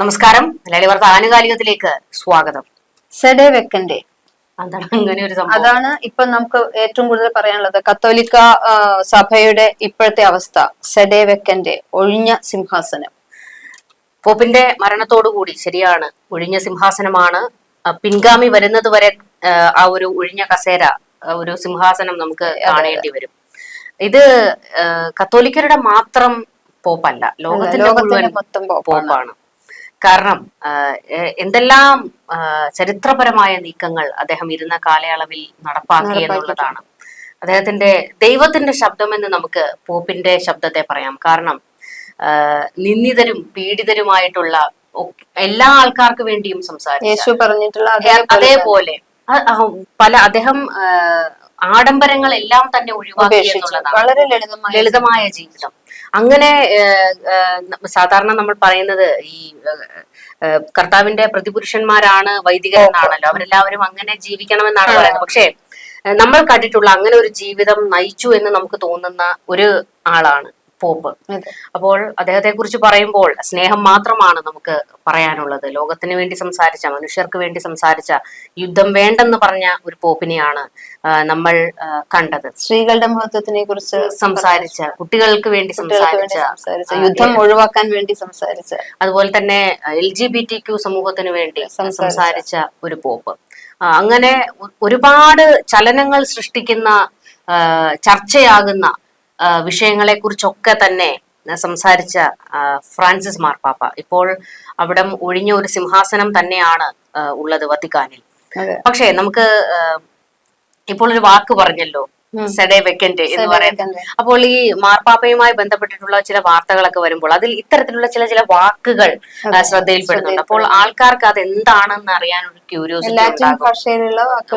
നമസ്കാരം. മലയാളി വാർത്ത ആനുകാലികത്തിലേക്ക് സ്വാഗതം. സെഡേ വെക്കൻഡേ എന്താണ് അങ്ങനെ ഒരു സംഭവം? അതാണ് ഇപ്പൊ നമുക്ക് ഏറ്റവും കൂടുതൽ പറയാനുള്ളത്. കത്തോലിക്ക സഭയുടെ ഇപ്പോഴത്തെ അവസ്ഥ, സെഡേ വെക്കൻഡേ, ഒഴിഞ്ഞ സിംഹാസനം. പോപ്പിന്റെ മരണത്തോടുകൂടി ശരിയാണ്, ഒഴിഞ്ഞ സിംഹാസനമാണ്. പിൻഗാമി വരുന്നത് വരെ ആ ഒരു ഒഴിഞ്ഞ കസേര, ഒരു സിംഹാസനം നമുക്ക് കാണേണ്ടി വരും. ഇത് കത്തോലിക്കരുടെ മാത്രം പോപ്പല്ല, ലോകത്തിന്റെ മുഴുവൻ പോപ്പാണ്. കാരണം എന്തെല്ലാം ചരിത്രപരമായ നീക്കങ്ങൾ അദ്ദേഹം ഇരുന്ന കാലയളവിൽ നടപ്പാക്കി എന്നുള്ളതാണ്. അദ്ദേഹത്തിന്റെ ദൈവത്തിന്റെ ശബ്ദമെന്ന് നമുക്ക് പോപ്പിന്റെ ശബ്ദത്തെ പറയാം. കാരണം നിന്ദിതരും പീഡിതരുമായിട്ടുള്ള എല്ലാ ആൾക്കാർക്ക് വേണ്ടിയും സംസാരിച്ചു. അതേപോലെ പല അദ്ദേഹം ആഡംബരങ്ങളെല്ലാം തന്നെ ഒഴിവാക്കി എന്നുള്ളതാണ്. വളരെ ലളിതമായ ജീവിതം. അങ്ങനെ സാധാരണ നമ്മൾ പറയുന്നത് ഈ കർത്താവിന്റെ പ്രതിപുരുഷന്മാരാണ് വൈദികരെന്നാണല്ലോ. അവരെല്ലാവരും അങ്ങനെ ജീവിക്കണമെന്നാണ് പറയുന്നത്. പക്ഷേ നമ്മൾ കണ്ടിട്ടുള്ള അങ്ങനെ ഒരു ജീവിതം നയിച്ചു എന്ന് നമുക്ക് തോന്നുന്ന ഒരു ആളാണ് പോപ്പ്. അപ്പോൾ അദ്ദേഹത്തെ കുറിച്ച് പറയുമ്പോൾ സ്നേഹം മാത്രമാണ് നമുക്ക് പറയാനുള്ളത്. ലോകത്തിന് വേണ്ടി സംസാരിച്ച, മനുഷ്യർക്ക് വേണ്ടി സംസാരിച്ച, യുദ്ധം വേണ്ടെന്ന് പറഞ്ഞ ഒരു പോപ്പിനെയാണ് നമ്മൾ കണ്ടത്. സ്ത്രീകളുടെ മഹത്വത്തിനെ കുറിച്ച് സംസാരിച്ച, കുട്ടികൾക്ക് വേണ്ടി സംസാരിച്ച, യുദ്ധം ഒഴിവാക്കാൻ വേണ്ടി സംസാരിച്ച, അതുപോലെ തന്നെ LGBTQ സമൂഹത്തിന് വേണ്ടി സംസാരിച്ച ഒരു പോപ്പ്. അങ്ങനെ ഒരുപാട് ചലനങ്ങൾ സൃഷ്ടിക്കുന്ന, ചർച്ചയാകുന്ന വിഷയങ്ങളെ കുറിച്ചൊക്കെ തന്നെ സംസാരിച്ച ഫ്രാൻസിസ് മാർപ്പാപ്പ ഇപ്പോൾ അവിടെ ഒഴിഞ്ഞ ഒരു സിംഹാസനം തന്നെയാണ് ഉള്ളത് വത്തിക്കാനിൽ. പക്ഷേ നമുക്ക് ഇപ്പോൾ ഒരു വാക്ക് പറഞ്ഞല്ലോ, സെഡേ വെക്കൻഡേ എന്ന് പറയുന്നത്. അപ്പോൾ ഈ മാർപ്പാപ്പയുമായി ബന്ധപ്പെട്ടിട്ടുള്ള ചില വാർത്തകളൊക്കെ വരുമ്പോൾ അതിൽ ഇത്തരത്തിലുള്ള ചില വാക്കുകൾ ശ്രദ്ധയിൽപ്പെടുന്നുണ്ട്. അപ്പോൾ ആൾക്കാർക്ക് അത് എന്താണെന്ന് അറിയാൻ ഒരു ക്യൂരിയോസിറ്റി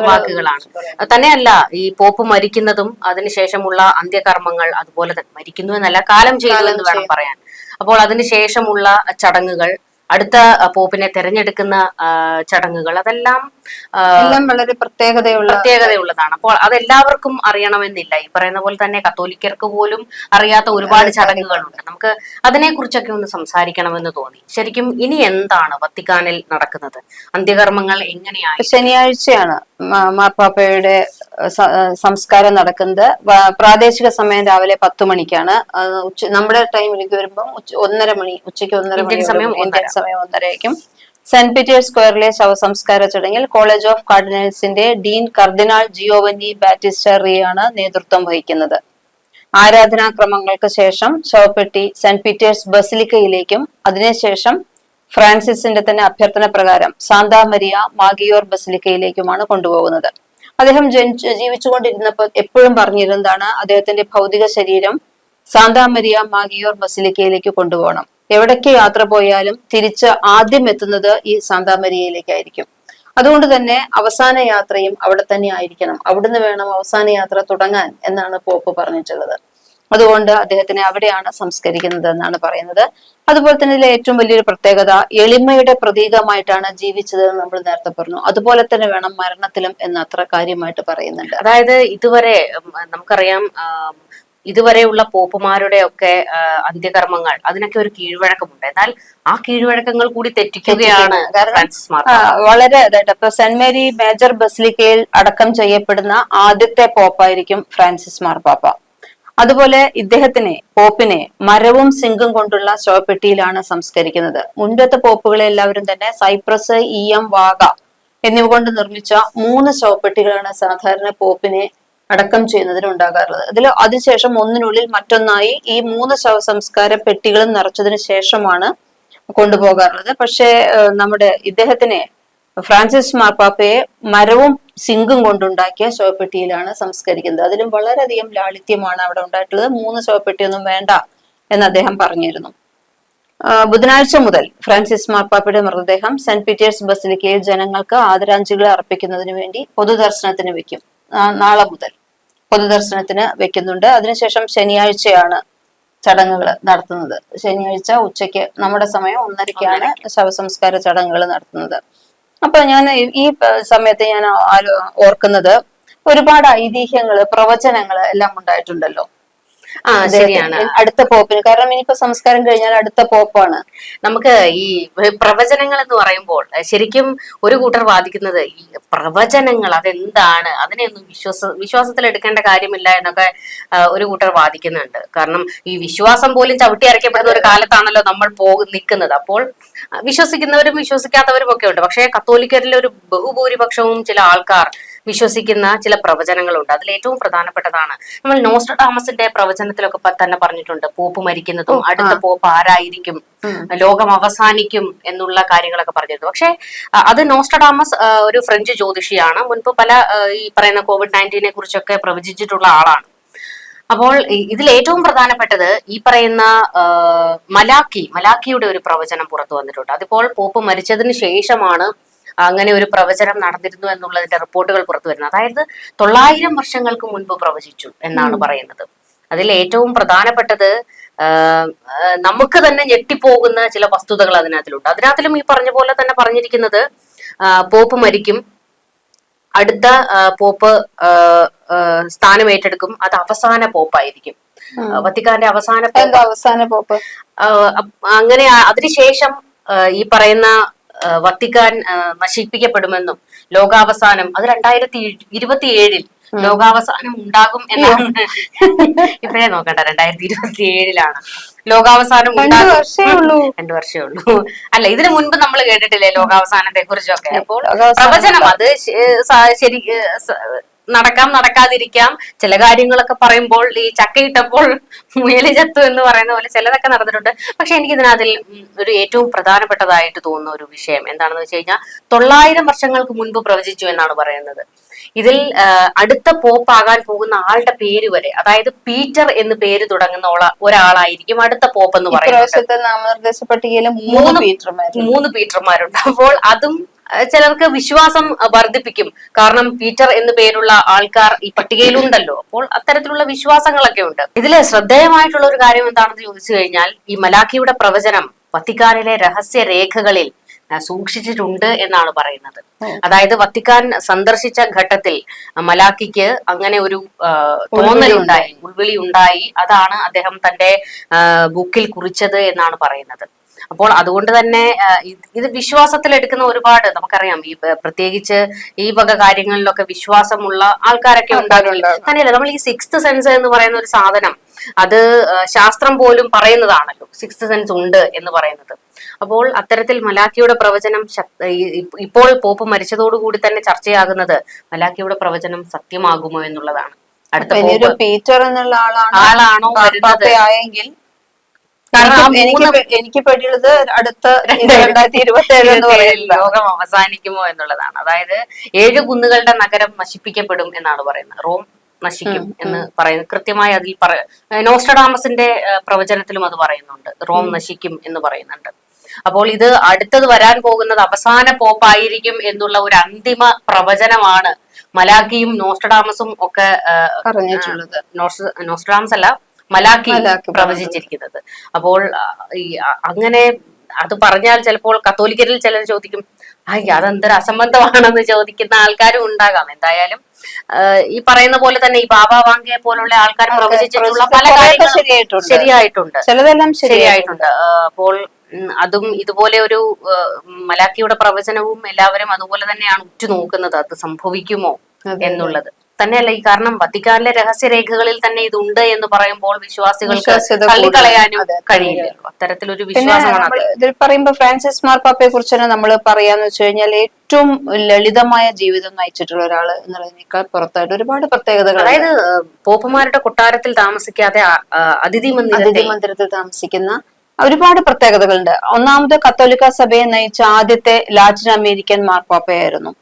വാക്കുകളാണ്. തന്നെയല്ല, ഈ പോപ്പ് മരിക്കുന്നതും അതിനുശേഷമുള്ള അന്ത്യകർമ്മങ്ങൾ, അതുപോലെ തന്നെ മരിക്കുന്നു എന്നല്ല, കാലം ചെയ്തു എന്ന് വേണം പറയാൻ. അപ്പോൾ അതിനുശേഷമുള്ള ചടങ്ങുകൾ, അടുത്ത പോപ്പിനെ തെരഞ്ഞെടുക്കുന്ന ചടങ്ങുകൾ, അതെല്ലാം വളരെ പ്രത്യേകതയുള്ളതാണ്. അപ്പോൾ അതെല്ലാവർക്കും അറിയണമെന്നില്ല. ഈ പറയുന്ന പോലെ തന്നെ കത്തോലിക്കർക്ക് പോലും അറിയാത്ത ഒരുപാട് ചടങ്ങുകളുണ്ട്. നമുക്ക് അതിനെ കുറിച്ചൊക്കെ ഒന്ന് സംസാരിക്കണമെന്ന് തോന്നി. ശരിക്കും ഇനി എന്താണ് വത്തിക്കാനിൽ നടക്കുന്നത്? അന്ത്യകർമ്മങ്ങൾ എങ്ങനെയാണ്? ശനിയാഴ്ചയാണ് മാർപ്പാപ്പയുടെ സംസ്കാരം നടക്കുന്നത്. പ്രാദേശിക സമയം രാവിലെ 10 മണിക്കാണ്. നമ്മുടെ ടൈമിലേക്ക് വരുമ്പോൾ ഉച്ചയ്ക്ക് 1:30 മണി സമയം 1:30 സെന്റ് പീറ്റേഴ്സ് സ്ക്വയറിലെ ശവസംസ്കാര ചടങ്ങിൽ കോളേജ് ഓഫ് കാർഡിനൽസിന്റെ ഡീൻ കർദിനാൾ ജിയോവന്നി ബാറ്റിസ്റ്റ റിയാണ് നേതൃത്വം വഹിക്കുന്നത്. ആരാധനാക്രമങ്ങൾക്ക് ശേഷം ശവപ്പെട്ടി സെന്റ് പീറ്റേഴ്സ് ബസിലിക്കയിലേക്കും അതിനുശേഷം ഫ്രാൻസിസിന്റെ തന്നെ അഭ്യർത്ഥന പ്രകാരം സാന്താ മരിയ മാഗിയോർ ബസിലിക്കയിലേക്കുമാണ് കൊണ്ടുപോകുന്നത്. അദ്ദേഹം ജീവിച്ചുകൊണ്ടിരുന്നപ്പോൾ എപ്പോഴും പറഞ്ഞിരുന്നതാണ്, അദ്ദേഹത്തിന്റെ ഭൗതിക ശരീരം സാന്താ മരിയ മാഗിയോർ ബസിലിക്കയിലേക്ക് കൊണ്ടുപോകണം. എവിടേക്ക് യാത്ര പോയാലും തിരിച്ച് ആദ്യം എത്തുന്നത് ഈ സാന്താ മരിയയിലേക്കായിരിക്കും. അതുകൊണ്ട് തന്നെ അവസാന യാത്രയും അവിടെ തന്നെ ആയിരിക്കണം, അവിടുന്ന് വേണം അവസാന യാത്ര തുടങ്ങാൻ എന്നാണ് പോപ്പ് പറഞ്ഞിട്ടുള്ളത്. അതുകൊണ്ട് അദ്ദേഹത്തിനെ അവിടെയാണ് സംസ്കരിക്കുന്നത് എന്നാണ് പറയുന്നത്. അതുപോലെ തന്നെ ഇതിലെ ഏറ്റവും വലിയൊരു പ്രത്യേകത, എളിമയുടെ പ്രതീകമായിട്ടാണ് ജീവിച്ചത് എന്ന് നമ്മൾ നേരത്തെ പറഞ്ഞു. അതുപോലെ തന്നെ വേണം മരണത്തിലും എന്ന് അത്ര കാര്യമായിട്ട് പറയുന്നുണ്ട്. അതായത് ഇതുവരെ നമുക്കറിയാം, ഇതുവരെയുള്ള പോപ്പുമാരുടെ ഒക്കെ അന്ത്യകർമ്മങ്ങൾ, അതിനൊക്കെ ഒരു കീഴ്വഴക്കമുണ്ട്. എന്നാൽ ആ കീഴ്വഴക്കങ്ങൾ കൂടി തെറ്റിക്കുകയാണ് ഫ്രാൻസിസ് മാർപ്പാപ്പ. വളരെ ഇതായിട്ട് ഇപ്പൊ സെന്റ് മേരി മേജർ ബസിലിക്കയിൽ അടക്കം ചെയ്യപ്പെടുന്ന ആദ്യത്തെ പോപ്പായിരിക്കും ഫ്രാൻസിസ് മാർപ്പാപ്പ. അതുപോലെ പോപ്പിനെ മരവും സിങ്കും കൊണ്ടുള്ള ശവപ്പെട്ടിയിലാണ് സംസ്കരിക്കുന്നത്. മുൻപത്തെ പോപ്പുകളെ എല്ലാവരും തന്നെ സൈപ്രസ്, ഈയം, വാഗ എന്നിവ കൊണ്ട് നിർമ്മിച്ച 3 ശവപ്പെട്ടികളാണ് സാധാരണ പോപ്പിനെ അടക്കം ചെയ്യുന്നതിന് ഉണ്ടാകാറുള്ളത്. അതിനുശേഷം ഒന്നിനുള്ളിൽ മറ്റൊന്നായി ഈ 3 ശവസംസ്കാര പെട്ടികളും നിറച്ചതിന് ശേഷമാണ് കൊണ്ടുപോകാറുള്ളത്. പക്ഷേ ഫ്രാൻസിസ് മാർപ്പാപ്പയെ മരവും സിങ്കും കൊണ്ടുണ്ടാക്കിയ ശവപ്പെട്ടിയിലാണ് സംസ്കരിക്കുന്നത്. അതിലും വളരെയധികം ലാളിത്യമാണ് അവിടെ ഉണ്ടായിട്ടുള്ളത്. 3 ശവപ്പെട്ടിയൊന്നും വേണ്ട എന്ന് അദ്ദേഹം പറഞ്ഞിരുന്നു. ബുധനാഴ്ച മുതൽ ഫ്രാൻസിസ് മാർപ്പാപ്പയുടെ മൃതദേഹം സെന്റ് പീറ്റേഴ്സ് ബസിലിക്കയിൽ ജനങ്ങൾക്ക് ആദരാഞ്ജലികൾ അർപ്പിക്കുന്നതിന് വേണ്ടി പൊതുദർശനത്തിന് വെക്കും. നാളെ മുതൽ പൊതുദർശനത്തിന് വെക്കുന്നുണ്ട്. അതിനുശേഷം ശനിയാഴ്ചയാണ് ചടങ്ങുകൾ നടത്തുന്നത്. ശനിയാഴ്ച ഉച്ചയ്ക്ക്, നമ്മുടെ സമയം 1:30ക്കാണ് ശവസംസ്കാര ചടങ്ങുകൾ നടത്തുന്നത്. അപ്പൊ ഞാൻ ഈ സമയത്ത് ഞാൻ ഓർക്കുന്നത്, ഒരുപാട് ഐതിഹ്യങ്ങള്, പ്രവചനങ്ങള് എല്ലാം ഉണ്ടായിട്ടുണ്ടല്ലോ. ശരിയാണ്. അടുത്ത പോപ്പിന്, കാരണം ഇനിയിപ്പോ സംസ്കാരം കഴിഞ്ഞാൽ അടുത്ത പോപ്പാണ്. നമുക്ക് ഈ പ്രവചനങ്ങൾ എന്ന് പറയുമ്പോൾ ശരിക്കും ഒരു കൂട്ടർ വാദിക്കുന്നത് ഈ പ്രവചനങ്ങൾ അതെന്താണ്, അതിനെയൊന്നും വിശ്വാസത്തിൽ എടുക്കേണ്ട കാര്യമില്ല എന്നൊക്കെ ഒരു കൂട്ടർ വാദിക്കുന്നുണ്ട്. കാരണം ഈ വിശ്വാസം പോലും ചവിട്ടി അരയ്ക്കപ്പെടുന്ന ഒരു കാലത്താണല്ലോ നമ്മൾ നിൽക്കുന്നത്. അപ്പോൾ വിശ്വസിക്കുന്നവരും വിശ്വസിക്കാത്തവരും ഒക്കെ ഉണ്ട്. പക്ഷേ കത്തോലിക്കരിലെ ഒരു ബഹുഭൂരിപക്ഷവും ചില ആൾക്കാർ വിശ്വസിക്കുന്ന ചില പ്രവചനങ്ങളുണ്ട്. അതിൽ ഏറ്റവും പ്രധാനപ്പെട്ടതാണ് നമ്മൾ നോസ്ട്രഡാമസിന്റെ പ്രവചനത്തിലൊക്കെ തന്നെ പറഞ്ഞിട്ടുണ്ട്, പോപ്പ് മരിക്കുന്നതും അടുത്ത പോപ്പ് ആരായിരിക്കും, ലോകം അവസാനിക്കും എന്നുള്ള കാര്യങ്ങളൊക്കെ പറഞ്ഞിരുന്നു. പക്ഷെ അത് നോസ്ട്രഡാമസ് ഒരു ഫ്രഞ്ച് ജ്യോതിഷിയാണ്. മുൻപ് പല ഈ പറയുന്ന COVID-19 കുറിച്ചൊക്കെ പ്രവചിച്ചിട്ടുള്ള ആളാണ്. അപ്പോൾ ഇതിൽ ഏറ്റവും പ്രധാനപ്പെട്ടത് ഈ പറയുന്ന മലാക്കിയുടെ ഒരു പ്രവചനം പുറത്തു വന്നിട്ടുണ്ട്. അതിപ്പോൾ പോപ്പ് മരിച്ചതിന് ശേഷമാണ് അങ്ങനെ ഒരു പ്രവചനം നടന്നിരുന്നു എന്നുള്ളതിന്റെ റിപ്പോർട്ടുകൾ പുറത്തു വരുന്നത്. അതായത് 900 വർഷങ്ങൾക്ക് മുൻപ് പ്രവചിച്ചു എന്നാണ് പറയുന്നത്. അതിൽ ഏറ്റവും പ്രധാനപ്പെട്ടത് നമുക്ക് തന്നെ ഞെട്ടിപ്പോകുന്ന ചില വസ്തുതകൾ അതിനകത്തിലുണ്ട്. അതിനകത്തിലും ഈ പറഞ്ഞ പോലെ തന്നെ പറഞ്ഞിരിക്കുന്നത് പോപ്പ് മരിക്കും, അടുത്ത പോപ്പ് സ്ഥാനം ഏറ്റെടുക്കും, അത് അവസാന പോപ്പായിരിക്കും, വത്തിക്കാന്റെ അവസാന പോപ്പ്. അങ്ങനെ അതിനുശേഷം ഈ പറയുന്ന വത്തിക്കാൻ നശിപ്പിക്കപ്പെടുമെന്നും ലോകാവസാനം അത് 2027 ലോകാവസാനം ഉണ്ടാകും എന്നാണ്. ഇപ്പഴേ നോക്കട്ടെ, 2027 ലോകാവസാനം ഉണ്ടാകും. 2 വർഷമേ ഉള്ളൂ. അല്ല, ഇതിനു മുൻപ് നമ്മൾ കേട്ടിട്ടില്ലേ ലോകാവസാനത്തെ കുറിച്ചൊക്കെ. അപ്പോൾ പ്രവചനം അത് ശരി നടക്കാതിരിക്കാം. ചില കാര്യങ്ങളൊക്കെ പറയുമ്പോൾ ഈ ചക്കയിട്ടപ്പോൾ മുയല് ചത്തു എന്ന് പറയുന്ന പോലെ ചിലതൊക്കെ നടന്നിട്ടുണ്ട്. പക്ഷെ എനിക്ക് ഇതിനതിൽ ഒരു ഏറ്റവും പ്രധാനപ്പെട്ടതായിട്ട് തോന്നുന്ന ഒരു വിഷയം എന്താണെന്ന് വെച്ച് കഴിഞ്ഞാൽ 900 വർഷങ്ങൾക്ക് മുൻപ് പ്രവചിച്ചു എന്നാണ് പറയുന്നത്. ഇതിൽ അടുത്ത പോപ്പാകാൻ പോകുന്ന ആളുടെ പേര് വരെ, അതായത് പീറ്റർ എന്ന് പേര് തുടങ്ങുന്ന ഒരാളായിരിക്കും അടുത്ത പോപ്പ് എന്ന് പറയുന്നത്. നാമനിർദ്ദേശ പട്ടികയിൽ 3 പീറ്റർമാരുണ്ട്. അപ്പോൾ അതും ചിലർക്ക് വിശ്വാസം വർദ്ധിപ്പിക്കും. കാരണം പീറ്റർ എന്ന് പേരുള്ള ആൾക്കാർ ഈ പട്ടികയിലുണ്ടല്ലോ. അപ്പോൾ അത്തരത്തിലുള്ള വിശ്വാസങ്ങളൊക്കെ ഉണ്ട്. ഇതിൽ ശ്രദ്ധേയമായിട്ടുള്ള ഒരു കാര്യം എന്താണെന്ന് ചോദിച്ചു കഴിഞ്ഞാൽ, ഈ മലാക്കിയുടെ പ്രവചനം വത്തിക്കാനിലെ രഹസ്യ രേഖകളിൽ സൂക്ഷിച്ചിട്ടുണ്ട് എന്നാണ് പറയുന്നത്. അതായത് വത്തിക്കാൻ സന്ദർശിച്ച ഘട്ടത്തിൽ മലാക്കിക്ക് അങ്ങനെ ഒരു തോന്നലുണ്ടായി, ഉൾവിളി ഉണ്ടായി. അതാണ് അദ്ദേഹം തന്റെ ബുക്കിൽ കുറിച്ചത് എന്നാണ് പറയുന്നത്. അപ്പോൾ അതുകൊണ്ട് തന്നെ ഇത് വിശ്വാസത്തിൽ എടുക്കുന്ന ഒരുപാട് നമുക്കറിയാം. ഈ പ്രത്യേകിച്ച് ഈ വക കാര്യങ്ങളിലൊക്കെ വിശ്വാസമുള്ള ആൾക്കാരൊക്കെ ഉണ്ടാകില്ല. തന്നെയല്ല, നമ്മൾ ഈ 6th സെൻസ് എന്ന് പറയുന്ന ഒരു സാധനം, അത് ശാസ്ത്രം പോലും പറയുന്നതാണല്ലോ, 6th സെൻസ് ഉണ്ട് എന്ന് പറയുന്നത്. അപ്പോൾ അത്തരത്തിൽ മലാക്കിയുടെ പ്രവചനം ഇപ്പോൾ പോപ്പ് മരിച്ചതോടുകൂടി തന്നെ ചർച്ചയാകുന്നത് മലാക്കിയുടെ പ്രവചനം സത്യമാകുമോ എന്നുള്ളതാണ്. അടുത്ത പീറ്റർ എന്നുള്ള ആളാണോ ആയെങ്കിൽ, എനിക്ക് പേടിയുള്ളത് അടുത്ത 2027 ലോകം അവസാനിക്കുമോ എന്നുള്ളതാണ്. അതായത് 7 കുന്നുകളുടെ നഗരം നശിപ്പിക്കപ്പെടും എന്നാണ് പറയുന്നത്. റോം നശിക്കും എന്ന് പറയുന്നത് കൃത്യമായി അതിൽ നോസ്ട്രഡാമസിന്റെ പ്രവചനത്തിലും അത് പറയുന്നുണ്ട്, റോം നശിക്കും എന്ന് പറയുന്നുണ്ട്. അപ്പോൾ ഇത് അടുത്തത് വരാൻ പോകുന്നത് അവസാന പോപ്പായിരിക്കും എന്നുള്ള ഒരു അന്തിമ പ്രവചനമാണ് മലാക്കിയും നോസ്ട്രഡാമസും ഒക്കെ പറഞ്ഞിട്ടുള്ളത്. നോസ്ട്രഡാമസ് അല്ല, മലാക്കി പ്രവചിച്ചിരിക്കുന്നത്. അപ്പോൾ അങ്ങനെ അത് പറഞ്ഞാൽ ചിലപ്പോൾ കത്തോലിക്കരിൽ ചിലർ ചോദിക്കും, അതെന്തൊരു അസംബന്ധമാണെന്ന് ചോദിക്കുന്ന ആൾക്കാരും ഉണ്ടാകാം. എന്തായാലും ഈ പറയുന്ന പോലെ തന്നെ ഈ ബാബ വാങ്കയെ പോലുള്ള ആൾക്കാർ പ്രവചിച്ചിട്ടുള്ള പല കാര്യങ്ങളും ശരിയായിട്ടുണ്ട്. അപ്പോൾ അതും ഇതുപോലെ ഒരു മലാക്കിയുടെ പ്രവചനവും എല്ലാവരും അതുപോലെ തന്നെയാണ് ഉറ്റുനോക്കുന്നത്, അത് സംഭവിക്കുമോ എന്നുള്ളത്. തന്നെയല്ല, ഈ കാരണം വത്തിക്കാനിലെ രഹസ്യരേഖകളിൽ തന്നെ ഇതുണ്ട് എന്ന് പറയുമ്പോൾ വിശ്വാസികൾക്ക് തള്ളിക്കളയാനും കഴിയില്ല. അത്തരത്തിലൊരു വിശ്വാസമാണ്. ഇതിൽ പറയുമ്പോൾ ഫ്രാൻസിസ് മാർപ്പാപ്പയെ കുറിച്ച് തന്നെ നമ്മൾ പറയാന്ന് വെച്ച് കഴിഞ്ഞാൽ ഏറ്റവും ലളിതമായ ജീവിതം നയിച്ചിട്ടുള്ള ഒരാള് എന്നുള്ളതിനേക്കാൾ പുറത്തായിട്ട് ഒരുപാട് പ്രത്യേകതകൾ. അതായത് പോപ്പുമാരുടെ കൊട്ടാരത്തിൽ താമസിക്കാതെ അതിഥി മന്ദിരത്തിൽ താമസിക്കുന്ന ഒരുപാട് പ്രത്യേകതകളുണ്ട്. ഒന്നാമത് കത്തോലിക്ക സഭയെ നയിച്ച ആദ്യത്തെ ലാറ്റിൻ അമേരിക്കൻ മാർപ്പാപ്പയായിരുന്നു.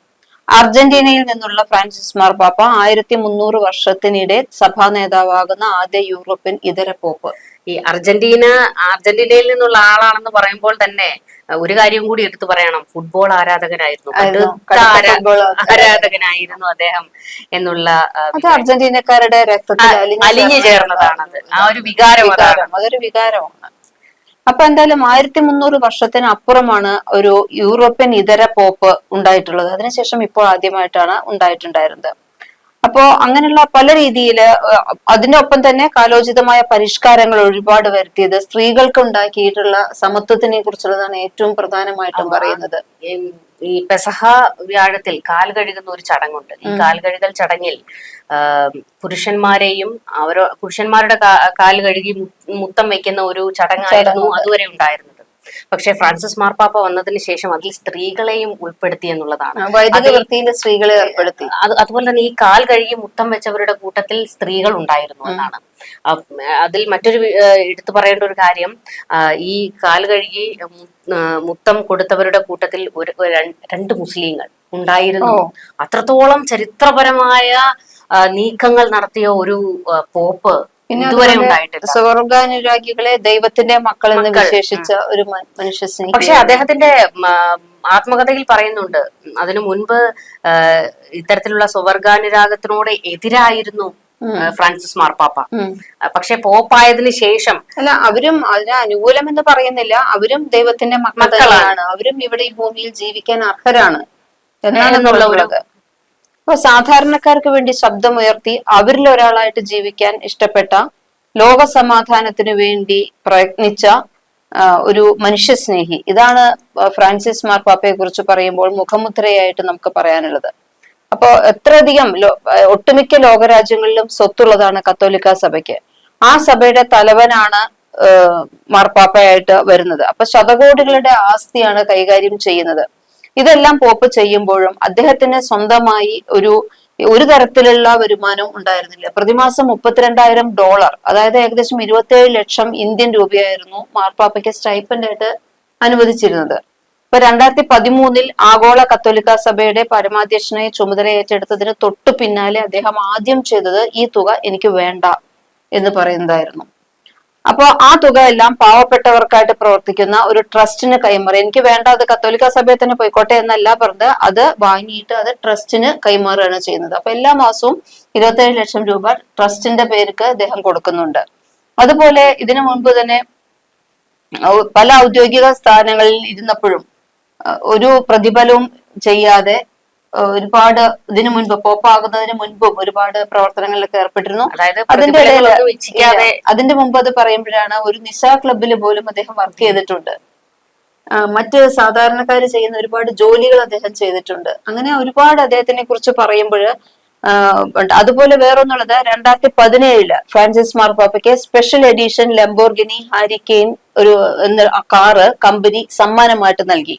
അർജന്റീനയിൽ നിന്നുള്ള ഫ്രാൻസിസ് മാർപ്പാപ്പ 1300 വർഷത്തിനിടെ സഭാ നേതാവാകുന്ന ആദ്യ യൂറോപ്യൻ ഇതര പോപ്പ്. ഈ അർജന്റീനയിൽ നിന്നുള്ള ആളാണെന്ന് പറയുമ്പോൾ തന്നെ ഒരു കാര്യം കൂടി എടുത്തു പറയണം, ഫുട്ബോൾ ആരാധകനായിരുന്നു, ആരാധകനായിരുന്നു അദ്ദേഹം എന്നുള്ള അർജന്റീനക്കാരുടെ രക്തത്തിൽ അലിഞ്ഞു ചേർന്നതാണത്. ആ ഒരു വികാരം, അതൊരു വികാരമാണ്. അപ്പൊ എന്തായാലും 1300 വർഷത്തിന് അപ്പുറമാണ് ഒരു യൂറോപ്യൻ ഇതര പോപ്പ് ഉണ്ടായിട്ടുള്ളത്. അതിനുശേഷം ഇപ്പോൾ ആദ്യമായിട്ടാണ് ഉണ്ടായിട്ടുണ്ടായിരുന്നത്. അപ്പോ അങ്ങനെയുള്ള പല രീതിയിൽ അതിന്റെ ഒപ്പം തന്നെ കാലോചിതമായ പരിഷ്കാരങ്ങൾ ഒരുപാട് വരുത്തിയത്, സ്ത്രീകൾക്ക് ഉണ്ടാക്കിയിട്ടുള്ള സമത്വത്തിനെ കുറിച്ചുള്ളതാണ് ഏറ്റവും പ്രധാനമായിട്ടും പറയുന്നത്. ഈ പെസഹ വ്യാഴത്തിൽ കാൽ കഴുകുന്ന ഒരു ചടങ്ങുണ്ട്. ഈ കാൽ കഴുകൽ ചടങ്ങിൽ പുരുഷന്മാരെയും പുരുഷന്മാരുടെ കാൽ കഴുകി മുത്തം വെക്കുന്ന ഒരു ചടങ്ങായിരുന്നു അതുവരെ ഉണ്ടായിരുന്നത്. പക്ഷെ ഫ്രാൻസിസ് മാർപ്പാപ്പ വന്നതിന് ശേഷം അതിൽ സ്ത്രീകളെയും ഉൾപ്പെടുത്തി എന്നുള്ളതാണ്. വൈദിക വൃത്തിയിൽ സ്ത്രീകളെ ഏർപ്പെടുത്തി. അതുപോലെ തന്നെ ഈ കാൽ കഴുകി മുത്തം വെച്ചവരുടെ കൂട്ടത്തിൽ സ്ത്രീകൾ ഉണ്ടായിരുന്നു എന്നാണ്. അതിൽ മറ്റൊരു എടുത്തു പറയേണ്ട ഒരു കാര്യം, ഈ കാൽ കഴുകി മുത്തം കൊടുത്തവരുടെ കൂട്ടത്തിൽ രണ്ട് മുസ്ലിങ്ങൾ ഉണ്ടായിരുന്നു. അത്രത്തോളം ചരിത്രപരമായ നീക്കങ്ങൾ നടത്തിയ ഒരു പോപ്പ് ഇതുവരെ ഉണ്ടായിട്ടില്ല. സ്വർഗാനുരാഗികളെ ദൈവത്തിന്റെ മക്കൾ എന്ന് വിശേഷിച്ച ഒരു മനുഷ്യ സ്നേഹി. പക്ഷെ അദ്ദേഹത്തിന്റെ ആത്മകഥയിൽ പറയുന്നുണ്ട്, അതിനു മുൻപ് ഇത്തരത്തിലുള്ള സ്വർഗാനുരാഗത്തിനോട് എതിരായിരുന്നു ഫ്രാൻസിസ് മാർപ്പാപ്പ. പക്ഷെ പോപ്പായതിനു ശേഷം അല്ല, അവരും അതിന് അനുകൂലം എന്ന് പറയുന്നില്ല, അവരും ദൈവത്തിന്റെ മക്കളാണ്, അവരും ഇവിടെ ഈ ഭൂമിയിൽ ജീവിക്കാൻ അർഹരാണ് എന്നാണെന്നുള്ളത്. അപ്പൊ സാധാരണക്കാർക്ക് വേണ്ടി ശബ്ദമുയർത്തി അവരിൽ ഒരാളായിട്ട് ജീവിക്കാൻ ഇഷ്ടപ്പെട്ട, ലോക സമാധാനത്തിനു വേണ്ടി പ്രയത്നിച്ച ഒരു മനുഷ്യസ്നേഹി, ഇതാണ് ഫ്രാൻസിസ് മാർപ്പാപ്പയെ കുറിച്ച് പറയുമ്പോൾ മുഖമുദ്രയായിട്ട് നമുക്ക് പറയാനുള്ളത്. അപ്പോ എത്രയധികം ഒട്ടുമിക്ക ലോകരാജ്യങ്ങളിലും സ്വത്തുള്ളതാണ് കത്തോലിക്ക സഭയ്ക്ക്. ആ സഭയുടെ തലവനാണ് മാർപ്പാപ്പയായിട്ട് വരുന്നത്. അപ്പൊ ശതകോടികളുടെ ആസ്തിയാണ് കൈകാര്യം ചെയ്യുന്നത്. ഇതെല്ലാം പോപ്പ് ചെയ്യുമ്പോഴും അദ്ദേഹത്തിന് സ്വന്തമായി ഒരു തരത്തിലുള്ള വരുമാനവും ഉണ്ടായിരുന്നില്ല. പ്രതിമാസം $32,000, അതായത് ഏകദേശം 27 ലക്ഷം ഇന്ത്യൻ രൂപയായിരുന്നു മാർപ്പാപ്പയ്ക്ക് സ്റ്റൈപ്പൻഡ് ആയിട്ട് അനുവദിച്ചിരുന്നത്. ഇപ്പൊ 2013 ആഗോള കത്തോലിക്ക സഭയുടെ പരമാധ്യക്ഷനായി ചുമതല ഏറ്റെടുത്തതിന് തൊട്ടു പിന്നാലെ അദ്ദേഹം ആദ്യം ചെയ്തത് ഈ തുക എനിക്ക് വേണ്ട എന്ന് പറയുന്നതായിരുന്നു. അപ്പോ ആ തുക എല്ലാം പാവപ്പെട്ടവർക്കായിട്ട് പ്രവർത്തിക്കുന്ന ഒരു ട്രസ്റ്റിന് കൈമാറി. എനിക്ക് വേണ്ട, അത് കത്തോലിക്ക സഭയെ തന്നെ പോയിക്കോട്ടെ എന്നല്ല പറഞ്ഞത്, അത് വാങ്ങിയിട്ട് അത് ട്രസ്റ്റിന് കൈമാറുകയാണ് ചെയ്യുന്നത്. അപ്പൊ എല്ലാ മാസവും 27 ലക്ഷം രൂപ ട്രസ്റ്റിന്റെ പേർക്ക് അദ്ദേഹം കൊടുക്കുന്നുണ്ട്. അതുപോലെ ഇതിനു മുൻപ് തന്നെ പല ഔദ്യോഗിക സ്ഥാനങ്ങളിൽ ഇരുന്നപ്പോഴും ഒരു പ്രതിഫലവും ചെയ്യാതെ ഒരുപാട് ഇതിനു മുൻപ് പോപ്പാകുന്നതിന് മുൻപും ഒരുപാട് പ്രവർത്തനങ്ങളിലൊക്കെ ഏർപ്പെട്ടിരുന്നു. അതിന്റെ മുമ്പ് അത് പറയുമ്പോഴാണ് ഒരു നിശാ ക്ലബിൽ പോലും അദ്ദേഹം വർക്ക് ചെയ്തിട്ടുണ്ട്. മറ്റ് സാധാരണക്കാർ ചെയ്യുന്ന ഒരുപാട് ജോലികൾ അദ്ദേഹം ചെയ്തിട്ടുണ്ട്. അങ്ങനെ ഒരുപാട് അദ്ദേഹത്തിനെ കുറിച്ച് പറയുമ്പോൾ അതുപോലെ വേറൊന്നുള്ളത്, 2017 ഫ്രാൻസിസ് മാർപ്പാപ്പയ്ക്ക് special edition Lamborghini hurricane car company സമ്മാനമായിട്ട് നൽകി.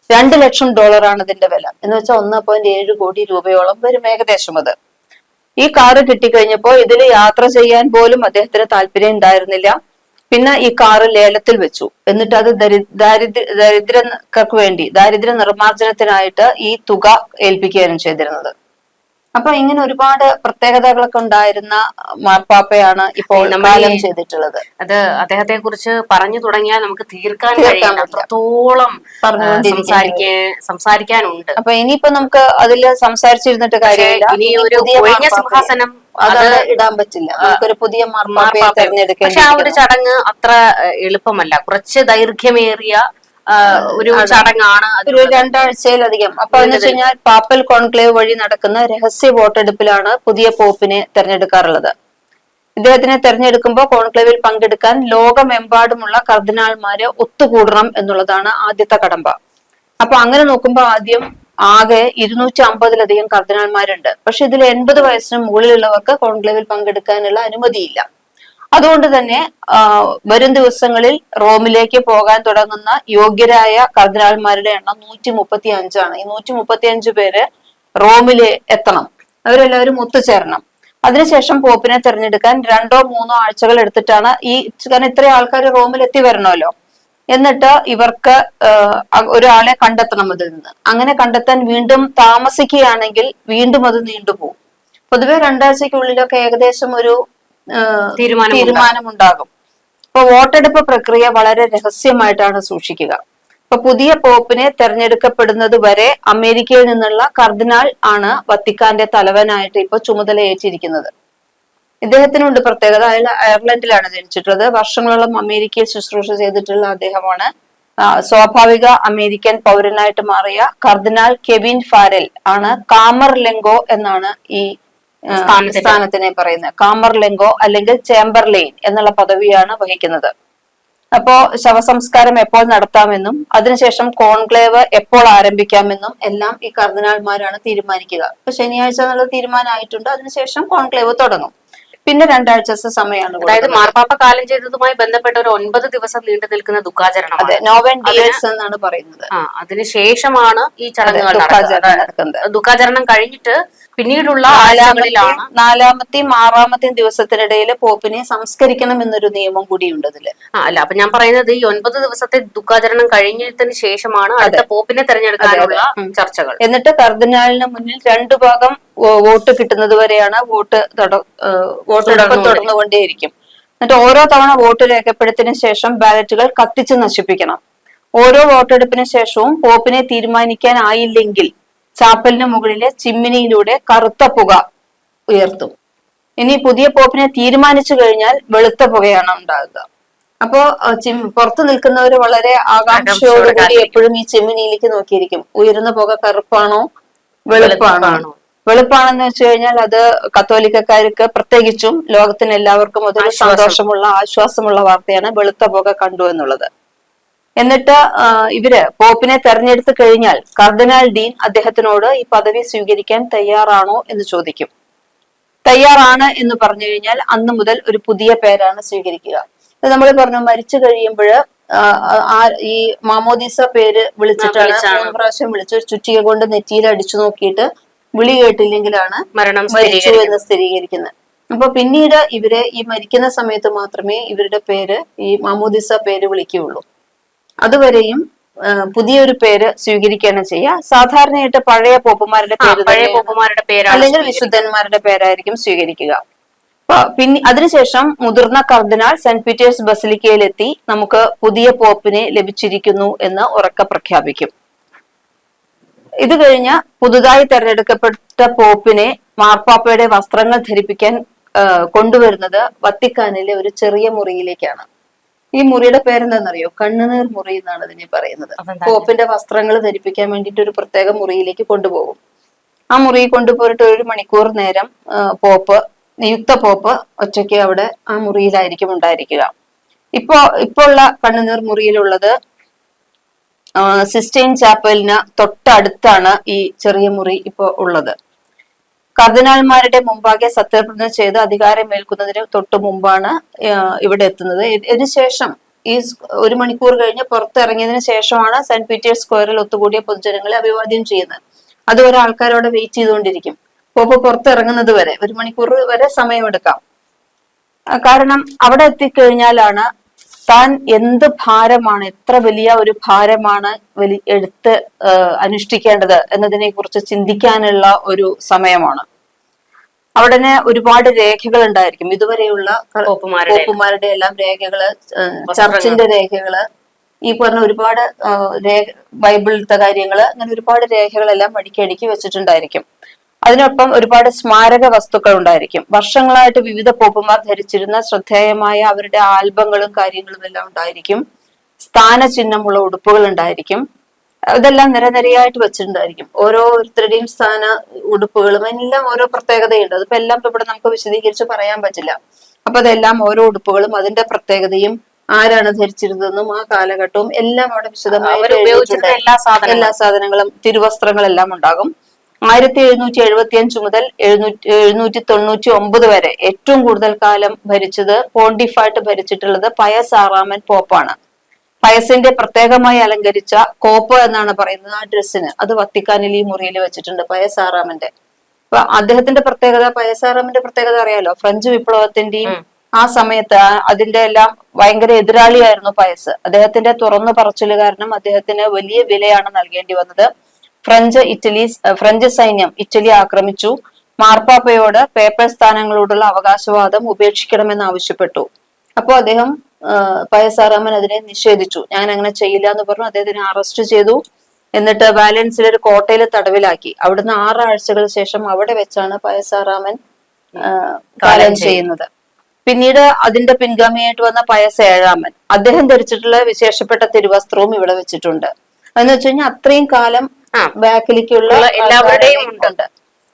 $2 ലക്ഷം ആണ് ഇതിന്റെ വില, എന്ന് വെച്ചാൽ 1.7 കോടി രൂപയോളം വരും ഏകദേശം. അത് ഈ കാറ് കിട്ടിക്കഴിഞ്ഞപ്പോ ഇതിൽ യാത്ര ചെയ്യാൻ പോലും അദ്ദേഹത്തിന് താല്പര്യം ഉണ്ടായിരുന്നില്ല. പിന്നെ ഈ കാറ് ലേലത്തിൽ വെച്ചു. എന്നിട്ട് അത് ദരിദ്രർക്ക് വേണ്ടി, ദാരിദ്ര്യ നിർമ്മാർജ്ജനത്തിനായിട്ട് ഈ തുക ഏൽപ്പിക്കുകയാണ് ചെയ്തിരുന്നത്. അപ്പൊ ഇങ്ങനെ ഒരുപാട് പ്രത്യേകതകളൊക്കെ ഉണ്ടായിരുന്ന മാർപ്പാപ്പയാണ് ഇപ്പോൾ കാലം ചെയ്തിട്ടുള്ളത്. അത് അദ്ദേഹത്തെ കുറിച്ച് പറഞ്ഞു തുടങ്ങിയാൽ നമുക്ക് തീർക്കാൻ കഴിയില്ല, അത്രത്തോളം സംസാരിക്കാനുണ്ട്. അപ്പൊ ഇനിയിപ്പോ നമുക്ക് അതിൽ സംസാരിച്ചിരുന്നിട്ട് കാര്യമില്ല. ഇനി ഒരു ഒഴിഞ്ഞ സിംഹാസനം അത് ഇടാൻ പറ്റില്ല, നമുക്കൊരു പുതിയ മാർപ്പാപ്പയെ തെരഞ്ഞെടുക്കാൻ. പക്ഷെ ആ ഒരു ചടങ്ങ് അത്ര എളുപ്പമല്ല, കുറച്ച് ദൈർഘ്യമേറിയ ഒരു ചടങ്ങാണ്. ഒരു 2 ആഴ്ചയിലധികം. അപ്പൊ എന്ന് വെച്ച് കഴിഞ്ഞാൽ പാപ്പൽ കോൺക്ലേവ് വഴി നടക്കുന്ന രഹസ്യ വോട്ടെടുപ്പിലാണ് പുതിയ പോപ്പിനെ തെരഞ്ഞെടുക്കാറുള്ളത്. ഇദ്ദേഹത്തിനെ തെരഞ്ഞെടുക്കുമ്പോൾ കോൺക്ലേവിൽ പങ്കെടുക്കാൻ ലോകമെമ്പാടുമുള്ള കർദിനാൾമാരെ ഒത്തുകൂടണം എന്നുള്ളതാണ് ആദ്യത്തെ കടമ്പ. അപ്പൊ അങ്ങനെ നോക്കുമ്പോൾ ആദ്യം ആകെ 250-ലധികം കർദിനാൾമാരുണ്ട്. പക്ഷെ ഇതിൽ 80 വയസ്സിന് മുകളിലുള്ളവർക്ക് കോൺക്ലേവിൽ പങ്കെടുക്കാനുള്ള അനുമതിയില്ല. അതുകൊണ്ട് തന്നെ വരും ദിവസങ്ങളിൽ റോമിലേക്ക് പോകാൻ തുടങ്ങുന്ന യോഗ്യരായ കർദിനാൾമാരുടെ എണ്ണം 135 ഈ 135 പേര് റോമില് എത്തണം, അവരെല്ലാവരും ഒത്തുചേരണം. അതിനുശേഷം പോപ്പിനെ തെരഞ്ഞെടുക്കാൻ 2-3 ആഴ്ചകൾ എടുത്തിട്ടാണ് കാരണം ഇത്രയും ആൾക്കാർ റോമിൽ എത്തി വരണമല്ലോ. എന്നിട്ട് ഇവർക്ക് ഒരാളെ കണ്ടെത്തണം അതിൽ നിന്ന്. അങ്ങനെ കണ്ടെത്താൻ വീണ്ടും താമസിക്കുകയാണെങ്കിൽ വീണ്ടും അത് നീണ്ടുപോകും. പൊതുവെ 2 ആഴ്ചക്കുള്ളിലൊക്കെ ഏകദേശം ഒരു തീരുമാനമുണ്ടാകും. ഇപ്പൊ വോട്ടെടുപ്പ് പ്രക്രിയ വളരെ രഹസ്യമായിട്ടാണ് സൂക്ഷിക്കുക. ഇപ്പൊ പുതിയ പോപ്പിനെ തെരഞ്ഞെടുക്കപ്പെടുന്നത് വരെ അമേരിക്കയിൽ നിന്നുള്ള കർദിനാൾ ആണ് വത്തിക്കാന്റെ തലവനായിട്ട് ഇപ്പൊ ചുമതല ഏറ്റിരിക്കുന്നത്. ഇദ്ദേഹത്തിനുണ്ട് പ്രത്യേകത, അയാൾ അയർലൻഡിലാണ് ജനിച്ചിട്ടുള്ളത്. വർഷങ്ങളോളം അമേരിക്കയിൽ ശുശ്രൂഷ ചെയ്തിട്ടുള്ള അദ്ദേഹമാണ്. സ്വാഭാവിക അമേരിക്കൻ പൗരനായിട്ട് മാറിയ കർദിനാൾ കെവിൻ ഫാരൽ ആണ് കാമർ ലെങ്കോ എന്നാണ് ഈ സ്ഥാനത്തിനെ പറയുന്നത്. കാമർലെങ്കോ അല്ലെങ്കിൽ ചേംബർലെയിൻ എന്നുള്ള പദവിയാണ് വഹിക്കുന്നത്. അപ്പോ ശവസംസ്കാരം എപ്പോൾ നടത്താമെന്നും അതിനുശേഷം കോൺക്ലേവ് എപ്പോൾ ആരംഭിക്കാമെന്നും എല്ലാം ഈ കർദിനാൾമാരാണ് തീരുമാനിക്കുക. അപ്പൊ ശനിയാഴ്ച എന്നുള്ള തീരുമാനമായിട്ടുണ്ട്. അതിനുശേഷം കോൺക്ലേവ് തുടങ്ങും. പിന്നെ 2 ആഴ്ച സമയമാണ്. അതായത് മാർപ്പാപ്പ കാലം ചെയ്തതുമായി ബന്ധപ്പെട്ട ഒരു 9 ദിവസം നീണ്ടു നിൽക്കുന്ന ദുഃഖാചരണം. അതെ, നോവൻ ഡിയേഴ്സ് എന്നാണ് പറയുന്നത്. അതിനുശേഷമാണ് ഈ ചടങ്ങുകൾ നടക്കുന്നത്. ദുഃഖാചരണം കഴിഞ്ഞിട്ട് പിന്നീടുള്ള നാലാമത്തെയും 6ാമത്തെയും ദിവസത്തിനിടയിൽ പോപ്പിനെ സംസ്കരിക്കണം എന്നൊരു നിയമം കൂടിയുണ്ട് അതില്. അല്ല, അപ്പൊ ഞാൻ പറയുന്നത് ഈ 9 ദിവസത്തെ ദുഃഖാചരണം കഴിഞ്ഞതിന് ശേഷമാണ് അടുത്ത പോപ്പിനെ തെരഞ്ഞെടുക്കാനുള്ള ചർച്ചകൾ. എന്നിട്ട് കർദിനാളിന് മുന്നിൽ 2 ഭാഗം വോട്ട് കിട്ടുന്നത് വരെയാണ് വോട്ടെടുപ്പ് തുടർന്നുകൊണ്ടേയിരിക്കും. എന്നിട്ട് ഓരോ തവണ വോട്ട് രേഖപ്പെടുത്തിയതിനു ശേഷം ബാലറ്റുകൾ കത്തിച്ച് നശിപ്പിക്കണം. ഓരോ വോട്ടെടുപ്പിന് ശേഷവും പോപ്പിനെ തീരുമാനിക്കാനായില്ലെങ്കിൽ ചാപ്പലിന് മുകളിലെ ചിമ്മിനിയിലൂടെ കറുത്ത പുക ഉയർത്തും. ഇനി പുതിയ പോപ്പിനെ തീരുമാനിച്ചു കഴിഞ്ഞാൽ വെളുത്ത പുകയാണ് ഉണ്ടാകുക. അപ്പോ പുറത്തു നിൽക്കുന്നവര് വളരെ ആകാംക്ഷയോടുകൂടി എപ്പോഴും ഈ ചിമ്മിനിയിലേക്ക് നോക്കിയിരിക്കും. ഉയരുന്ന പുക കറുപ്പാണോ വെളുപ്പാണോ? വെളുപ്പാണെന്ന് വെച്ച് കഴിഞ്ഞാൽ അത് കത്തോലിക്കക്കാർക്ക് പ്രത്യേകിച്ചും ലോകത്തിന് എല്ലാവർക്കും അതൊരു സന്തോഷമുള്ള ആശ്വാസമുള്ള വാർത്തയാണ്, വെളുത്ത പുക കണ്ടു എന്നുള്ളത്. എന്നിട്ട് ഇവര് പോപ്പിനെ തെരഞ്ഞെടുത്തു കഴിഞ്ഞാൽ കർദിനാൾ ഡീൻ അദ്ദേഹത്തിനോട് ഈ പദവി സ്വീകരിക്കാൻ തയ്യാറാണോ എന്ന് ചോദിക്കും. തയ്യാറാണ് എന്ന് പറഞ്ഞു കഴിഞ്ഞാൽ അന്ന് മുതൽ ഒരു പുതിയ പേരാണ് സ്വീകരിക്കുക. നമ്മൾ പറഞ്ഞു, മരിച്ചു കഴിയുമ്പോൾ ഈ മാമോദീസ പേര് വിളിച്ചിട്ടാണ് 3 പ്രാവശ്യം വിളിച്ച് ചുറ്റിക കൊണ്ട് നെറ്റിയിൽ അടിച്ചു നോക്കിയിട്ട് വിളി കേട്ടില്ലെങ്കിലാണ് മരിച്ചു എന്ന് സ്ഥിരീകരിക്കുന്നത്. അപ്പൊ പിന്നീട് ഇവരെ ഈ മരിക്കുന്ന സമയത്ത് മാത്രമേ ഇവരുടെ പേര് ഈ മാമോദീസ പേര് വിളിക്കുകയുള്ളൂ. അതുവരെയും പുതിയൊരു പേര് സ്വീകരിക്കുകയാണ് ചെയ്യുക. സാധാരണയായിട്ട് പഴയ പോപ്പുമാരുടെ പേര് അല്ലെങ്കിൽ വിശുദ്ധന്മാരുടെ പേരായിരിക്കും സ്വീകരിക്കുക. പിന്നെ അതിനുശേഷം മുതിർന്ന കർദിനാൾ സെന്റ് പീറ്റേഴ്സ് ബസിലിക്കയിലെത്തി നമുക്ക് പുതിയ പോപ്പിനെ ലഭിച്ചിരിക്കുന്നു എന്ന് ഉറക്കെ പ്രഖ്യാപിക്കും. ഇത് കഴിഞ്ഞ് പുതുതായി തെരഞ്ഞെടുക്കപ്പെട്ട പോപ്പിനെ മാർപ്പാപ്പയുടെ വസ്ത്രങ്ങൾ ധരിപ്പിക്കാൻ കൊണ്ടുവരുന്നത് വത്തിക്കാനിലെ ഒരു ചെറിയ മുറിയിലേക്കാണ്. ഈ മുറിയുടെ പേരെന്താണെന്നറിയോ? കണ്ണുനീർ മുറി എന്നാണ് അതിനെ പറയുന്നത്. പോപ്പിന്റെ വസ്ത്രങ്ങൾ ധരിപ്പിക്കാൻ വേണ്ടിയിട്ട് ഒരു പ്രത്യേക മുറിയിലേക്ക് കൊണ്ടുപോകും. ആ മുറിയിൽ കൊണ്ടുപോയിട്ട് 1 മണിക്കൂർ നേരം നിയുക്ത പോപ്പ് ഒറ്റയ്ക്ക് അവിടെ ആ മുറിയിലായിരിക്കും ഉണ്ടായിരിക്കുക. ഇപ്പോ ഉള്ള കണ്ണുനീർ മുറിയിലുള്ളത് സിസ്റ്റൈൻ ചാപ്പലിന് തൊട്ടടുത്താണ് ഈ ചെറിയ മുറി ഇപ്പോ ഉള്ളത്. കർദിനാൾമാരുടെ മുമ്പാകെ സത്യപ്രതിജ്ഞ ചെയ്ത് അധികാരമേൽക്കുന്നതിന് തൊട്ടു മുമ്പാണ് ഇവിടെ എത്തുന്നത്. ഇതിനുശേഷം ഈ 1 മണിക്കൂർ കഴിഞ്ഞ് പുറത്തിറങ്ങിയതിനു ശേഷമാണ് സെന്റ് പീറ്റേഴ്സ് സ്ക്വയറിൽ ഒത്തുകൂടിയ പൊതുജനങ്ങളെ അഭിവാദ്യം ചെയ്യുന്നത്. അതുവരെ ആൾക്കാരോടെ വെയിറ്റ് ചെയ്തുകൊണ്ടിരിക്കും. പോപ്പ് പുറത്തിറങ്ങുന്നത് വരെ 1 മണിക്കൂർ വരെ സമയമെടുക്കാം. കാരണം അവിടെ എത്തിക്കഴിഞ്ഞാലാണ് താൻ എന്ത് ഭാരമാണ്, എത്ര വലിയ ഒരു ഭാരമാണ് എടുത്ത് അനുഷ്ഠിക്കേണ്ടത് എന്നതിനെ കുറിച്ച് ചിന്തിക്കാനുള്ള ഒരു സമയമാണ്. അവിടെ ഒരുപാട് രേഖകൾ ഉണ്ടായിരിക്കും. ഇതുവരെയുള്ള പോപ്പുമാരുടെ എല്ലാം രേഖകള്, ചർച്ചിന്റെ രേഖകള്, ഈ പറഞ്ഞ ഒരുപാട് ബൈബിളിലത്തെ കാര്യങ്ങള്, അങ്ങനെ ഒരുപാട് രേഖകളെല്ലാം അടുക്കി വെച്ചിട്ടുണ്ടായിരിക്കും. അതിനൊപ്പം ഒരുപാട് സ്മാരക വസ്തുക്കൾ ഉണ്ടായിരിക്കും. വർഷങ്ങളായിട്ട് വിവിധ പോപ്പുമാർ ധരിച്ചിരുന്ന ശ്രദ്ധേയമായ അവരുടെ ആൽബങ്ങളും കാര്യങ്ങളും എല്ലാം ഉണ്ടായിരിക്കും. സ്ഥാനചിഹ്നമുള്ള ഉടുപ്പുകൾ ഉണ്ടായിരിക്കും. ഇതെല്ലാം നിരനിരയായിട്ട് വെച്ചിട്ടുണ്ടായിരിക്കും. ഓരോരുത്തരുടെയും സ്ഥാന ഉടുപ്പുകളും എല്ലാം ഓരോ പ്രത്യേകതയുണ്ട്. അതിപ്പോ എല്ലാം ഇവിടെ നമുക്ക് വിശദീകരിച്ച് പറയാൻ പറ്റില്ല. അപ്പൊ അതെല്ലാം ഓരോ ഉടുപ്പുകളും അതിന്റെ പ്രത്യേകതയും ആരാണ് ധരിച്ചിരുന്നതെന്നും ആ കാലഘട്ടവും എല്ലാം അവിടെ വിശദമായി എല്ലാ സാധനങ്ങളും തിരുവസ്ത്രങ്ങളെല്ലാം ഉണ്ടാകും. 1775 മുതൽ 1799 വരെ ഏറ്റവും കൂടുതൽ കാലം ഭരിച്ചത് പോണ്ടിഫായിട്ട് ഭരിച്ചിട്ടുള്ളത് പയസ് 6-ാമൻ പോപ്പാണ്. പയസിന്റെ പ്രത്യേകമായി അലങ്കരിച്ച കോപ്പ് എന്നാണ് പറയുന്നത് ആ ഡ്രസ്സിന്. അത് വത്തിക്കാനിൽ ഈ മുറിയിൽ വെച്ചിട്ടുണ്ട് പയസ് 6-ാമന്റെ. അപ്പൊ അദ്ദേഹത്തിന്റെ പ്രത്യേകത, പയസ് 6-ാമന്റെ പ്രത്യേകത അറിയാലോ, ഫ്രഞ്ച് വിപ്ലവത്തിന്റെയും ആ സമയത്ത് അതിന്റെ എല്ലാം ഭയങ്കര എതിരാളിയായിരുന്നു പയസ്. അദ്ദേഹത്തിന്റെ തുറന്നു പറച്ചില് കാരണം അദ്ദേഹത്തിന് വലിയ വിലയാണ് നൽകേണ്ടി വന്നത്. ഫ്രഞ്ച് സൈന്യം ഇറ്റലി ആക്രമിച്ചു. മാർപ്പാപ്പയോട് പേപ്പൽ സ്ഥാനങ്ങളോടുള്ള അവകാശവാദം ഉപേക്ഷിക്കണമെന്ന് ആവശ്യപ്പെട്ടു. അപ്പോൾ അദ്ദേഹം പയസ് 6-ാമൻ അതിനെ നിഷേധിച്ചു. ഞാൻ അങ്ങനെ ചെയ്യില്ല എന്ന് പറഞ്ഞു. അദ്ദേഹത്തിനെ അറസ്റ്റ് ചെയ്തു. എന്നിട്ട് വാലൻസിലെ ഒരു കോട്ടയിൽ തടവിലാക്കി. അവിടുന്ന് 6 ആഴ്ചകൾ ശേഷം അവിടെ വെച്ചാണ് പയസ് 6-ാമൻ കാലം ചെയ്യുന്നത്. പിന്നീട് അതിന്റെ പിൻഗാമിയായിട്ട് വന്ന പയസ് 7-ാമൻ, അദ്ദേഹം ധരിച്ചിട്ടുള്ള വിശേഷപ്പെട്ട തിരുവസ്ത്രവും ഇവിടെ വെച്ചിട്ടുണ്ട്. എന്ന് വെച്ച് കഴിഞ്ഞാൽ അത്രയും കാലം ബാക്കിലേക്കുള്ള എല്ലാവരുടെയും ഉണ്ട്.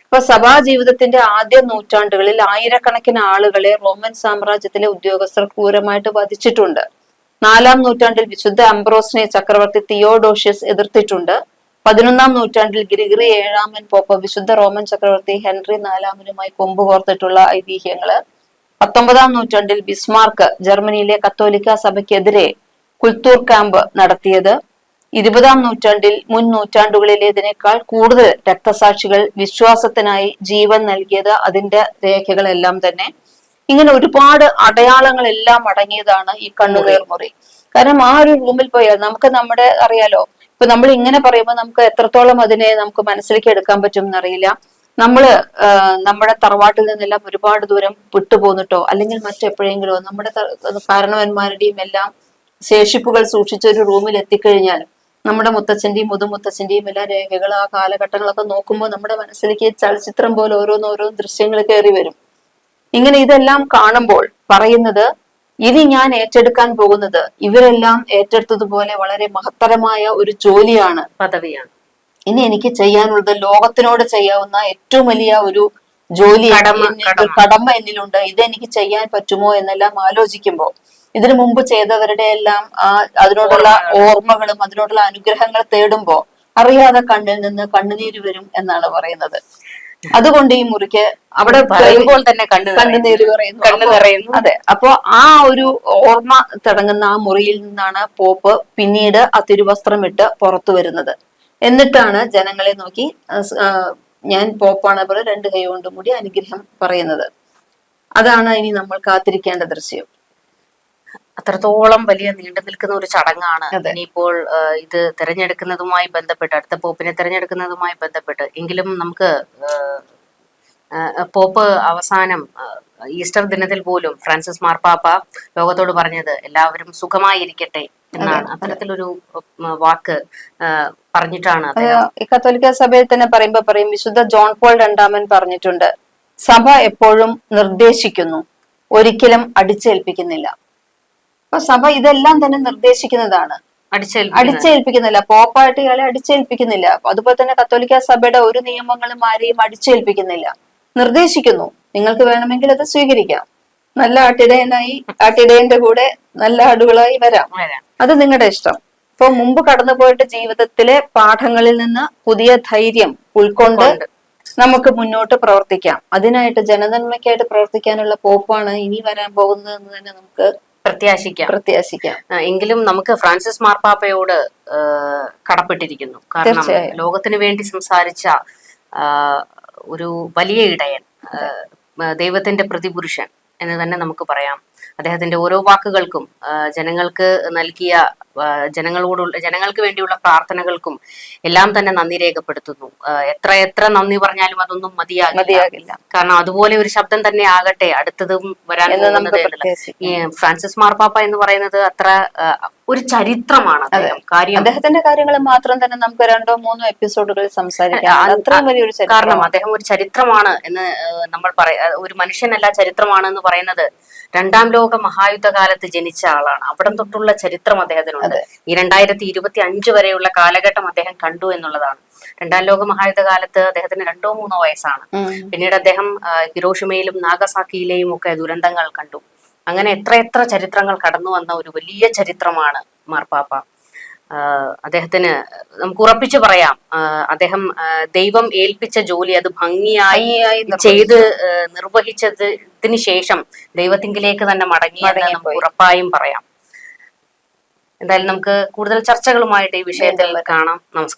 ഇപ്പൊ സഭാ ജീവിതത്തിന്റെ ആദ്യ നൂറ്റാണ്ടുകളിൽ ആയിരക്കണക്കിന് ആളുകളെ റോമൻ സാമ്രാജ്യത്തിലെ ഉദ്യോഗസ്ഥർ ക്രൂരമായിട്ട് വധിച്ചിട്ടുണ്ട്. 4-ാം നൂറ്റാണ്ടിൽ വിശുദ്ധ അംബ്രോസിനെ ചക്രവർത്തി തിയോഡോഷ്യസ് എതിർത്തിട്ടുണ്ട്. 11-ാം നൂറ്റാണ്ടിൽ ഗ്രിഗറി 7-ാമൻ പോപ്പ് വിശുദ്ധ റോമൻ ചക്രവർത്തി ഹെൻറി 4-ാമനുമായി കൊമ്പ് കോർത്തിട്ടുള്ള ഐതിഹ്യങ്ങള്. 19-ാം നൂറ്റാണ്ടിൽ ബിസ്മാർക്ക് ജർമ്മനിയിലെ കത്തോലിക്ക സഭയ്ക്കെതിരെ കുൽത്തൂർ ക്യാമ്പ് നടത്തിയത്. 20-ാം നൂറ്റാണ്ടിൽ മുൻ നൂറ്റാണ്ടുകളിലേതിനേക്കാൾ കൂടുതൽ രക്തസാക്ഷികൾ വിശ്വാസത്തിനായി ജീവൻ നൽകിയത് അതിന്റെ രേഖകളെല്ലാം തന്നെ. ഇങ്ങനെ ഒരുപാട് അടയാളങ്ങളെല്ലാം അടങ്ങിയതാണ് ഈ കണ്ണുനീർ മുറി. കാരണം ആ ഒരു റൂമിൽ പോയാൽ നമുക്ക് നമ്മുടെ അറിയാലോ, ഇപ്പൊ നമ്മൾ ഇങ്ങനെ പറയുമ്പോൾ നമുക്ക് എത്രത്തോളം അതിനെ നമുക്ക് മനസ്സിലേക്ക് എടുക്കാൻ പറ്റും എന്നറിയില്ല. നമ്മള് നമ്മുടെ തറവാട്ടിൽ നിന്നെല്ലാം ഒരുപാട് ദൂരം വിട്ടുപോന്നിട്ടോ അല്ലെങ്കിൽ മറ്റെപ്പോഴെങ്കിലോ നമ്മുടെ കാരണവന്മാരുടെയും എല്ലാം ശേഷിപ്പുകൾ സൂക്ഷിച്ച ഒരു റൂമിൽ എത്തിക്കഴിഞ്ഞാൽ നമ്മുടെ മുത്തച്ഛന്റെയും മുതുമുത്തച്ഛന്റെയും എല്ലാ രേഖകൾ ആ കാലഘട്ടങ്ങളൊക്കെ നോക്കുമ്പോൾ നമ്മുടെ മനസ്സിലേക്ക് ചലച്ചിത്രം പോലെ ഓരോന്നോരോ ദൃശ്യങ്ങൾ കയറി വരും. ഇങ്ങനെ ഇതെല്ലാം കാണുമ്പോൾ പറയുന്നത്, ഇനി ഞാൻ ഏറ്റെടുക്കാൻ പോകുന്നത് ഇവരെല്ലാം ഏറ്റെടുത്തതുപോലെ വളരെ മഹത്തരമായ ഒരു ജോലിയാണ്, പദവിയാണ്. ഇനി എനിക്ക് ചെയ്യാനുള്ളത് ലോകത്തിനോട് ചെയ്യാവുന്ന ഏറ്റവും വലിയ ഒരു ജോലി, കടമ എന്നിലുണ്ട്. ഇതെനിക്ക് ചെയ്യാൻ പറ്റുമോ എന്നെല്ലാം ആലോചിക്കുമ്പോൾ ഇതിനു മുമ്പ് ചെയ്തവരുടെ എല്ലാം അതിനോടുള്ള ഓർമ്മകളും അതിനോടുള്ള അനുഗ്രഹങ്ങൾ തേടുമ്പോ അറിയാതെ കണ്ണിൽ നിന്ന് കണ്ണുനീര് വരും എന്നാണ് പറയുന്നത്. അതുകൊണ്ട് ഈ മുറിക്ക് അവിടെ പറയുമ്പോൾ തന്നെ കണ്ണുനീര് പറയുന്നു. അതെ, അപ്പൊ ആ ഒരു ഓർമ്മ തുടങ്ങുന്ന ആ മുറിയിൽ നിന്നാണ് പോപ്പ് പിന്നീട് ആ തിരുവസ്ത്രം ഇട്ട് പുറത്തു വരുന്നത്. എന്നിട്ടാണ് ജനങ്ങളെ നോക്കി ഞാൻ പോപ്പാണ് പോലെ 2 കൈ കൊണ്ട് കൂടി അനുഗ്രഹം പറയുന്നത്. അതാണ് ഇനി നമ്മൾ കാത്തിരിക്കേണ്ട ദൃശ്യം. അത്രത്തോളം വലിയ നീണ്ടു നിൽക്കുന്ന ഒരു ചടങ്ങാണ്. ഇനിയിപ്പോൾ ഇത് തെരഞ്ഞെടുക്കുന്നതുമായി ബന്ധപ്പെട്ട്, അടുത്ത പോപ്പിനെ തെരഞ്ഞെടുക്കുന്നതുമായി ബന്ധപ്പെട്ട് എങ്കിലും നമുക്ക് പോപ്പ് അവസാനം ഈസ്റ്റർ ദിനത്തിൽ പോലും ഫ്രാൻസിസ് മാർപ്പാപ്പ ലോകത്തോട് പറഞ്ഞത് എല്ലാവരും സുഖമായിരിക്കട്ടെ എന്നാണ്. അത്തരത്തിലൊരു വാക്ക് പറഞ്ഞിട്ടാണ് കത്തോലിക്ക സഭയിൽ തന്നെ പറയും, വിശുദ്ധ ജോൺ പോൾ 2-ാമൻ പറഞ്ഞിട്ടുണ്ട്, സഭ എപ്പോഴും നിർദ്ദേശിക്കുന്നു, ഒരിക്കലും അടിച്ചേൽപ്പിക്കുന്നില്ല. അപ്പൊ സഭ ഇതെല്ലാം തന്നെ നിർദ്ദേശിക്കുന്നതാണ്, അടിച്ചേൽപ്പിക്കുന്നില്ല. പോപ്പായിട്ട് ഇയാളെ അടിച്ചേൽപ്പിക്കുന്നില്ല. അതുപോലെ തന്നെ കത്തോലിക്ക സഭയുടെ ഒരു നിയമങ്ങളും ആരെയും അടിച്ചേൽപ്പിക്കുന്നില്ല, നിർദ്ദേശിക്കുന്നു. നിങ്ങൾക്ക് വേണമെങ്കിൽ അത് സ്വീകരിക്കാം. നല്ല ആട്ടിടയനായി ആട്ടിടയന്റെ കൂടെ നല്ല ആടുകളായി വരാം, അത് നിങ്ങളുടെ ഇഷ്ടം. ഇപ്പൊ മുമ്പ് കടന്നുപോയിട്ട് ജീവിതത്തിലെ പാഠങ്ങളിൽ നിന്ന് പുതിയ ധൈര്യം ഉൾക്കൊണ്ട് നമുക്ക് മുന്നോട്ട് പ്രവർത്തിക്കാം. അതിനായിട്ട് ജനനന്മയ്ക്കായിട്ട് പ്രവർത്തിക്കാനുള്ള പോപ്പാണ് ഇനി വരാൻ പോകുന്നതെന്ന് തന്നെ നമുക്ക് പ്രത്യാശിക്കാം. എങ്കിലും നമുക്ക് ഫ്രാൻസിസ് മാർപ്പാപ്പയോട് കടപ്പെട്ടിരിക്കുന്നു. കാരണം ലോകത്തിന് വേണ്ടി സംസാരിച്ച ഒരു വലിയ ഇടയൻ, ദൈവത്തിന്റെ പ്രതിപുരുഷൻ എന്ന് തന്നെ നമുക്ക് പറയാം. അദ്ദേഹത്തിന്റെ ഓരോ വാക്കുകൾക്കും ജനങ്ങൾക്ക് നൽകിയ ജനങ്ങൾക്ക് വേണ്ടിയുള്ള പ്രാർത്ഥനകൾക്കും എല്ലാം തന്നെ നന്ദി രേഖപ്പെടുത്തുന്നു. എത്ര നന്ദി പറഞ്ഞാലും അതൊന്നും മതിയാകില്ല. കാരണം അതുപോലെ ഒരു ശബ്ദം തന്നെ ആകട്ടെ അടുത്തതും വരാൻ പോകുന്നത്. ഈ ഫ്രാൻസിസ് മാർപ്പാപ്പ എന്ന് പറയുന്നത് അത്ര ഒരു ചരിത്രമാണ്. അദ്ദേഹത്തിന്റെ കാര്യങ്ങൾ മാത്രം തന്നെ നമുക്ക് 2-3 എപ്പിസോഡുകളിൽ സംസാരിക്കാം. കാരണം അദ്ദേഹം ഒരു ചരിത്രമാണ് എന്ന് നമ്മൾ ഒരു മനുഷ്യനല്ല, ചരിത്രമാണ് എന്ന് പറയുന്നത് 2-ാം ലോക മഹായുദ്ധകാലത്ത് ജനിച്ച ആളാണ്. അവിടം തൊട്ടുള്ള ചരിത്രം അദ്ദേഹത്തിനുണ്ട്. ഈ 2025 വരെയുള്ള കാലഘട്ടം അദ്ദേഹം കണ്ടു എന്നുള്ളതാണ്. 2-ാം ലോക മഹായുദ്ധകാലത്ത് അദ്ദേഹത്തിന് 2-3 വയസ്സാണ്. പിന്നീട് അദ്ദേഹം ഹിരോഷിമയിലും നാഗസാക്കിയിലെയും ഒക്കെ ദുരന്തങ്ങൾ കണ്ടു. അങ്ങനെ എത്ര ചരിത്രങ്ങൾ കടന്നു വന്ന ഒരു വലിയ ചരിത്രമാണ് മാർപ്പാപ്പ. അദ്ദേഹത്തിന് നമുക്ക് ഉറപ്പിച്ചു പറയാം, അദ്ദേഹം ദൈവം ഏൽപ്പിച്ച ജോലി അത് ഭംഗിയായി ചെയ്ത് നിർവഹിച്ചതിന് ശേഷം ദൈവത്തിങ്കിലേക്ക് തന്നെ മടങ്ങിയെന്ന് നമുക്ക് ഉറപ്പായും പറയാം. എന്തായാലും നമുക്ക് കൂടുതൽ ചർച്ചകളുമായിട്ട് ഈ വിഷയത്തിൽ കാണാം. നമസ്കാരം.